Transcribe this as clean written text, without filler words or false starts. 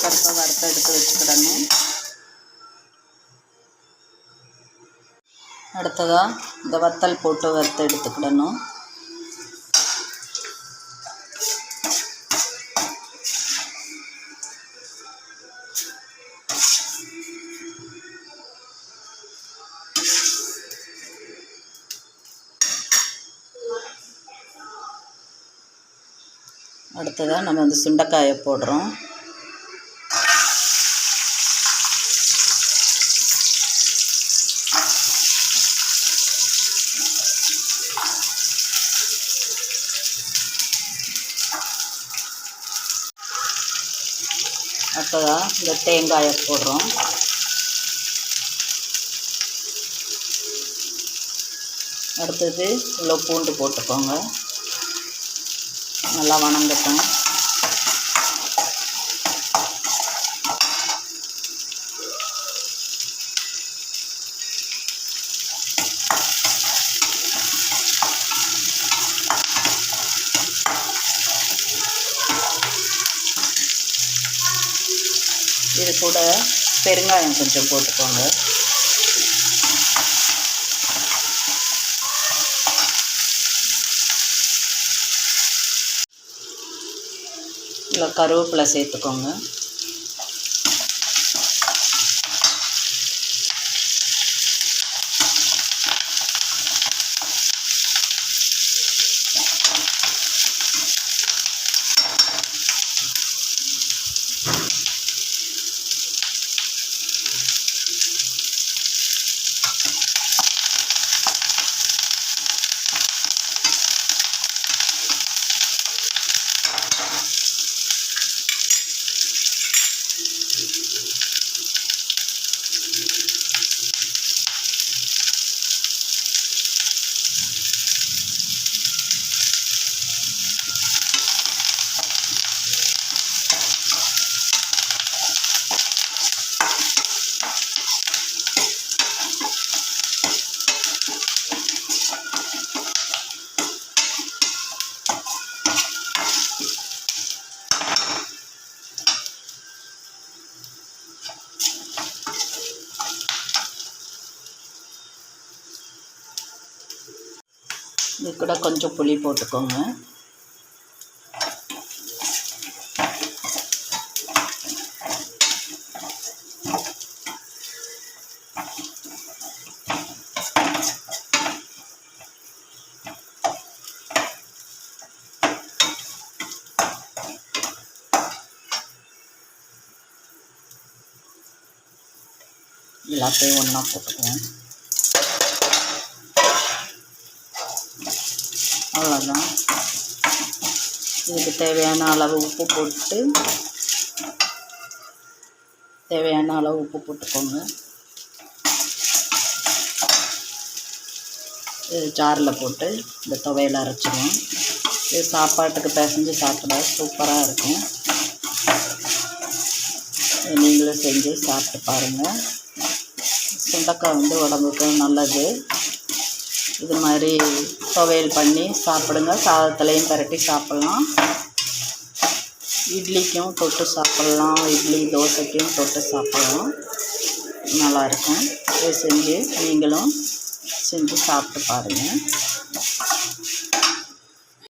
பருப்பை வறுத்து எடுத்து வச்சுக்கிடணும். அடுத்ததாக இந்த வத்தல் போட்டு வறுத்து எடுத்துக்கிடணும். அடுத்ததாக நம்ம இந்த சுண்டைக்காயை போடுறோம். அடுத்ததாக இந்த தேங்காயை போடுறோம். அடுத்தது இவ்வளோ பூண்டு போட்டுக்கோங்க. நல்லா வணங்கட்டும். இது கூட பெருங்காயம் கொஞ்சம் போட்டுக்கோங்க. இல்லை கருவேப்பிலை சேர்த்துக்கோங்க. இது கூட கொஞ்சம் புளி போட்டுக்கோங்க. எல்லாத்தையும் ஒன்றா போட்டுக்குவோம். அவ்வளோதான். இதுக்கு தேவையான அளவு உப்பு போட்டுக்கோங்க. இது ஜாரில் போட்டு இந்த துவையல் அரைச்சிடுவோம். இது சாப்பாட்டுக்கு பிசைஞ்சு சாப்பிட சூப்பராக இருக்கும். நீங்களும் செஞ்சு சாப்பிட்டு பாருங்கள். சுண்டைக்காய் உடம்புக்கு நல்லது. இது மாதிரி துவையல் பண்ணி சாப்பிடுங்க. சாதத்துலேயும் பரட்டி சாப்பிட்லாம். இட்லிக்கும் தொட்டு சாப்பிட்லாம். இட்லி தோசைக்கும் தொட்டு சாப்பிட்லாம். நல்லாயிருக்கும். இதை நீங்களும் செஞ்சு சாப்பிட்டு பாருங்கள்.